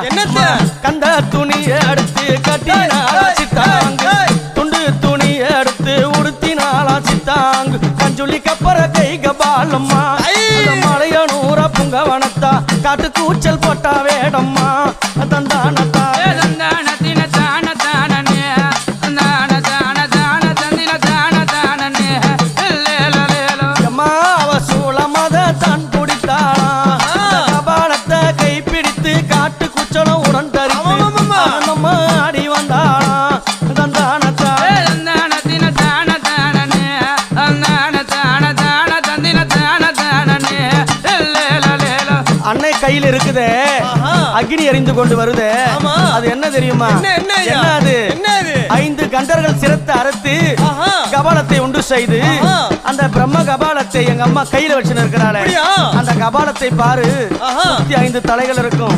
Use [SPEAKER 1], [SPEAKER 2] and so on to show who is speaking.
[SPEAKER 1] என்னத்த
[SPEAKER 2] கந்த துணியை எடுத்து கட்டினாலா சித்தாங்கு துண்டு துணியை எடுத்து உடுத்தினாலா சித்தாங்கு கஞ்சுளி கப்பற கை கபாலம்மா மலையனூர புங்கவனத்தா காட்டு கூச்சல் போட்டா வேடம்மா தந்தானத்தா அன்னை கையில் இருக்குதே அக்னி எரிந்து கொண்டு வருதே அது என்ன தெரியுமா அது 5 கண்டர்கள் சிரத்தை அறுத்து கபாலத்தை உண்டு செய்து அந்த பிரம்ம கபாலத்தை எங்க அம்மா கையில வச்சு இருக்கிறாளே அந்த கபாலத்தை பாரு 5 தலைகள் இருக்கும்